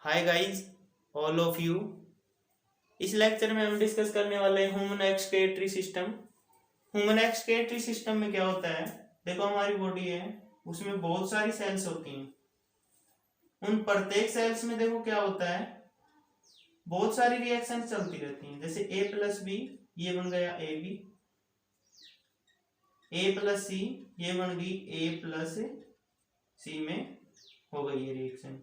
Hi guys, all of you. इस lecture में हम डिस्कस करने वाले हैं human excretory system. Human excretory system में क्या होता है? देखो, हमारी बॉडी है, उसमें बहुत सारी सेल्स होती हैं। उन प्रत्येक सेल्स में देखो क्या होता है, बहुत सारी रिएक्शन चलती रहती हैं। जैसे ए प्लस बी, ये बन गया ए बी। ए प्लस सी, ये बन गई ए प्लस सी में हो गई ये रिएक्शन।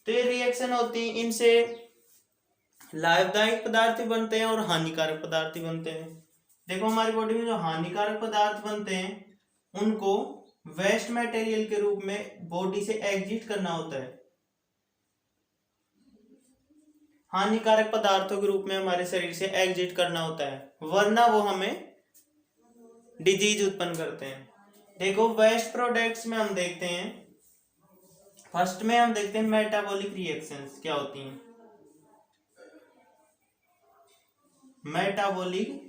तो ये रिएक्शन होती है, इनसे लाभदायक पदार्थ बनते हैं और हानिकारक पदार्थ बनते हैं। देखो, हमारी बॉडी में जो हानिकारक पदार्थ बनते हैं उनको वेस्ट मटेरियल के रूप में बॉडी से एग्जिट करना होता है। हानिकारक पदार्थों के रूप में हमारे शरीर से एग्जिट करना होता है, वरना वो हमें डिजीज उत्पन्न करते हैं। देखो, वेस्ट प्रोडक्ट्स में हम देखते हैं, फर्स्ट में हम देखते हैं मेटाबॉलिक रिएक्शंस क्या होती हैं। मेटाबॉलिक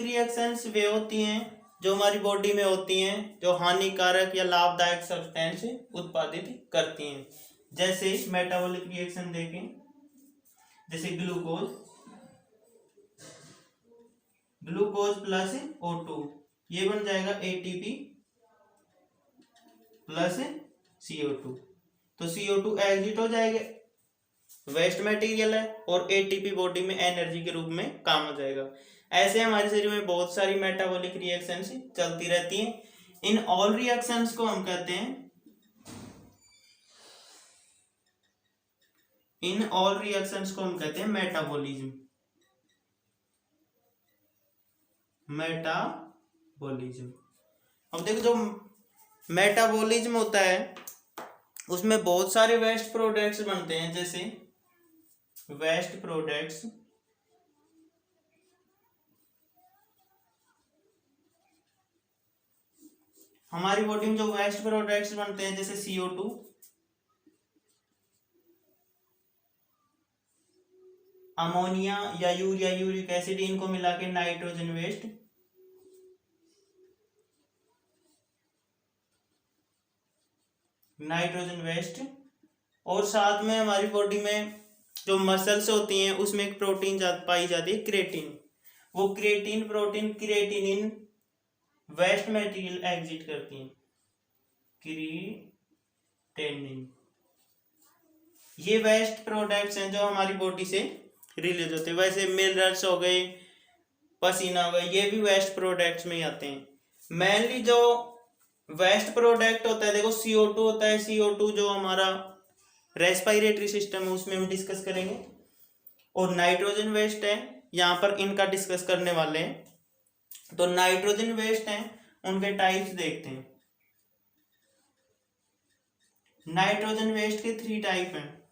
रिएक्शंस वे होती हैं जो हमारी बॉडी में होती हैं, जो हानिकारक या लाभदायक सब्सटेंस उत्पादित करती हैं। जैसे मेटाबॉलिक रिएक्शन देखें, जैसे ग्लूकोज प्लस O2, ये बन जाएगा ATP प्लस CO2। तो CO2 एग्जिट हो जाएगा, वेस्ट मटेरियल है, और ATP बॉडी में एनर्जी के रूप में काम हो जाएगा। ऐसे हमारे शरीर में बहुत सारी मेटाबॉलिक रिएक्शंस चलती रहती हैं। इन ऑल रिएक्शंस को हम कहते हैं मेटाबॉलिज्म। अब देखो, जो मेटाबॉलिज्म होता है उसमें बहुत सारे वेस्ट प्रोडक्ट्स बनते हैं। जैसे वेस्ट प्रोडक्ट्स हमारी बॉडी में जो वेस्ट प्रोडक्ट्स बनते हैं, जैसे CO2, अमोनिया या यूरिया, यूरिक एसिड, इनको मिला के नाइट्रोजन वेस्ट। और साथ में हमारी बॉडी में जो मसल्स होती हैं उसमें एक प्रोटीन पाई जाती है, क्रिएटिन। वो क्रिएटिनिन वेस्ट मटेरियल एग्जिट करती हैं, क्रिएटिनिन। ये वेस्ट प्रोडक्ट्स हैं जो हमारी बॉडी से रिलीज होते हैं। वैसे मिनरल्स हो गए, पसीना हो गया, ये भी वेस्ट प्रोडक्ट्स में ही आते हैं। मेनली जो वेस्ट प्रोडक्ट होता है, देखो CO2 होता है। CO2 जो हमारा रेस्पिरेटरी सिस्टम है उसमें हम डिस्कस करेंगे। और नाइट्रोजन वेस्ट है, यहाँ पर इनका डिस्कस करने वाले हैं। तो नाइट्रोजन वेस्ट हैं, उनके टाइप्स देखते हैं। नाइट्रोजन वेस्ट के 3 टाइप हैं।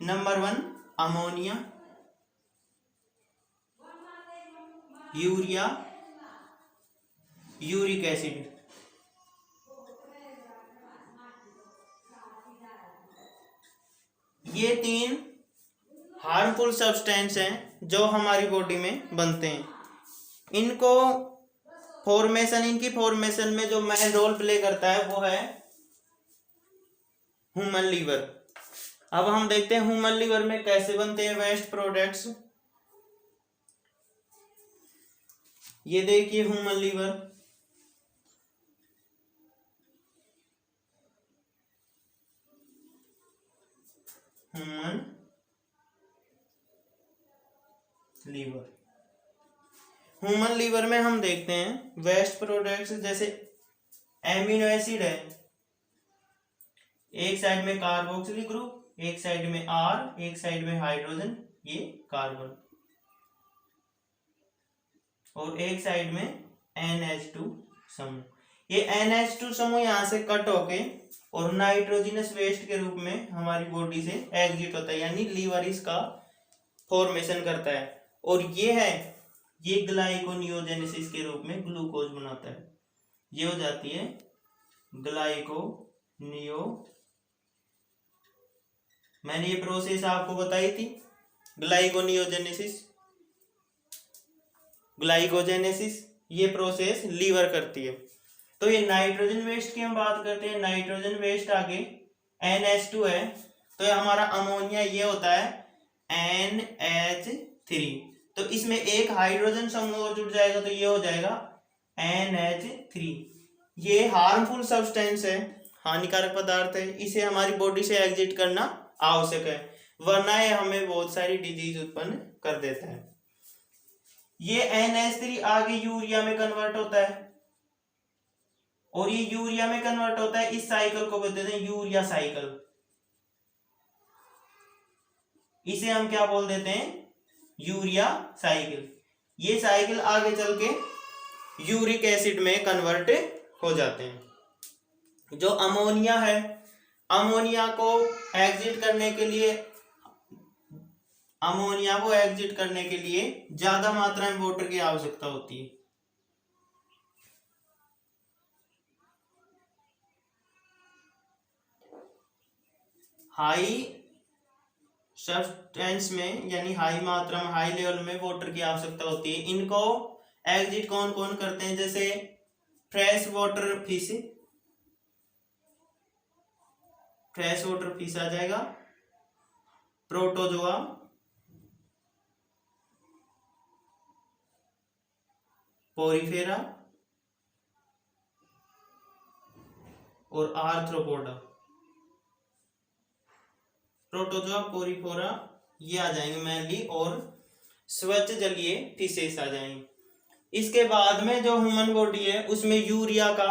Number 1 ammonia, urea, uric acid. ये 3 हार्मफुल सब्सटेंस हैं जो हमारी बॉडी में बनते हैं। इनकी फॉर्मेशन में जो मेन रोल प्ले करता है वो है ह्यूमन लीवर। अब हम देखते हैं ह्यूमन लीवर में कैसे बनते हैं वेस्ट प्रोडक्ट्स। ये देखिए ह्यूमन लीवर में हम देखते हैं वेस्ट प्रोडक्ट्स, जैसे एमिनो एसिड है, एक साइड में कार्बोक्सिलिक ग्रुप, एक साइड में R, एक साइड में हाइड्रोजन, ये कार्बन, और एक साइड में NH2 समूह। ये NH2 समूह यहां से कट होके और नाइट्रोजनस वेस्ट के रूप में हमारी बॉडी से एग्जिट होता है, यानी लीवर इसका फॉर्मेशन करता है। और ये ग्लाइकोनियोजेनेसिस के रूप में ग्लूकोज बनाता है। ये हो जाती है मैंने ये प्रोसेस आपको बताई थी, ग्लाइकोजेनेसिस। ये प्रोसेस लीवर करती है। तो ये नाइट्रोजन वेस्ट की हम बात करते हैं, नाइट्रोजन वेस्ट आगे NH2 है, तो ये हमारा अमोनिया ये होता है NH3। तो इसमें एक हाइड्रोजन समूह और जुड़ जाएगा तो ये हो जाएगा NH3। ये हार्मफुल सब्सटेंस है, हानिकारक पदार्थ है, इसे हमारी बॉडी से एग्जिट करना आवश्यक है, वरना ये हमें बहुत सारी डिजीज उत्पन्न कर देता है। ये NH3 आगे यूरिया में कन्वर्ट होता है, और ये यूरिया में कन्वर्ट होता है, इस साइकिल को बोलते हैं यूरिया साइकिल। इसे हम क्या बोल देते हैं, यूरिया साइकिल। ये साइकिल आगे चल के यूरिक एसिड में कन्वर्ट हो जाते हैं। जो अमोनिया है, अमोनिया को एग्जिट करने के लिए, अमोनिया को एग्जिट करने के लिए ज्यादा मात्रा में वाटर की आवश्यकता होती है। हाई सब्सटेंस में यानी हाई मात्रा में, हाई लेवल में वाटर की आवश्यकता होती है। इनको एग्जिट कौन कौन करते हैं, जैसे fresh water fish, fresh water fish आ जाएगा, प्रोटोजोआ, पोरीफेरा और आर्थ्रोपोडा। प्रोटोजोआ, पोरीफेरा ये आ जाएंगे मेनली, और स्वच्छ जलीय फिशेस आ जाएंगे। इसके बाद में जो ह्यूमन बॉडी है उसमें यूरिया का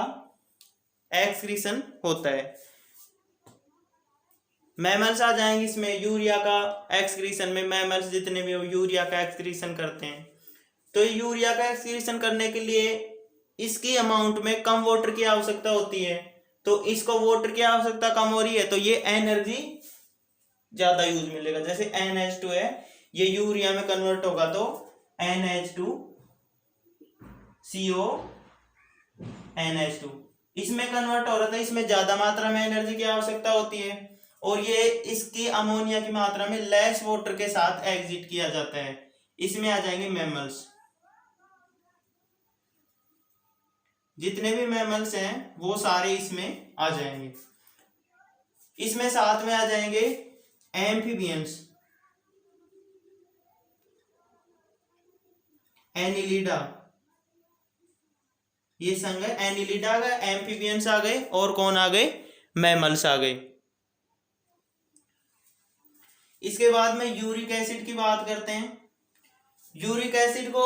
एक्सक्रीशन होता है। मैमल्स आ जाएंगे इसमें, यूरिया का एक्सक्रीशन में मैमल्स जितने भी हो यूरिया का एक्सक्रीशन करते हैं। तो यूरिया का एक्सक्रीशन करने के लिए इसकी अमाउंट में कम वाटर की आवश्यकता होती है, तो इसको वाटर की आवश्यकता कम हो रही है तो ये एनर्जी ज्यादा यूज मिलेगा। जैसे NH2 है, ये यूरिया में कन्वर्ट होगा तो NH2CO NH2 इसमें कन्वर्ट हो रहा था, इसमें ज्यादा मात्रा में एनर्जी की आवश्यकता होती है, और ये इसकी अमोनिया की मात्रा में लेस वाटर के साथ एग्जिट किया जाता है। इसमें आ जाएंगे मैमल्स, जितने भी मैमल्स हैं वो सारे इसमें आ जाएंगे। इसमें साथ में आ जाएंगे एम्फीबियंस, एनिलिडा, ये संग है, एनिलिडा आ गए, एम्फीबियंस आ गए, और कौन आ गए, मैमल्स आ गए। इसके बाद में यूरिक एसिड की बात करते हैं। यूरिक एसिड को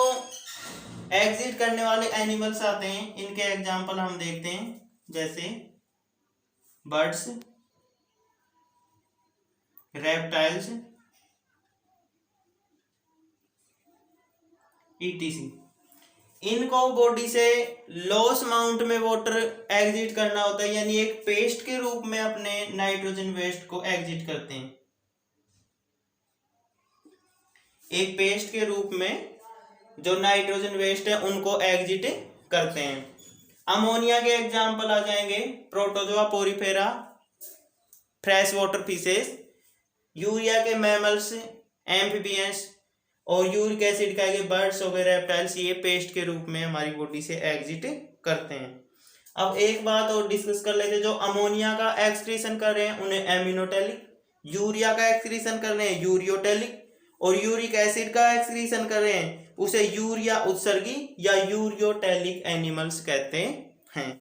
एग्जिट करने वाले एनिमल्स आते हैं, इनके एग्जाम्पल हम देखते हैं, जैसे बर्ड्स, रेप्टाइल्स, ETC। इनको बॉडी से लॉस अमाउंट में वाटर एग्जिट करना होता है, यानी एक पेस्ट के रूप में अपने नाइट्रोजन वेस्ट को एग्जिट करते हैं। एक पेस्ट के रूप में जो नाइट्रोजन वेस्ट है उनको एग्जिट करते हैं। अमोनिया के एग्जाम्पल आ जाएंगे protozoa, Porifera, fresh water fishes, urea के मैमल्स, एम्फीबियंस, और यूरिक एसिड का के बर्ड्स हो गए, रेप्टाइल्स, ये पेस्ट के रूप में हमारी बॉडी से एग्जिट करते हैं। अब एक बात और डिस्कस कर लेते हैं, जो अमोनिया का एक्सक्रीशन कर रहे हैं उन्हें एमिनोटेलिक, यूरिया का एक्सक्रीशन कर रहे हैं यूरियोटेलिक, और यूरिक एसिड का एक्सक्रीशन कर रहे हैं उसे यूरिया उत्सर्गी या यूरियोटेलिक एनिमल्स कहते हैं।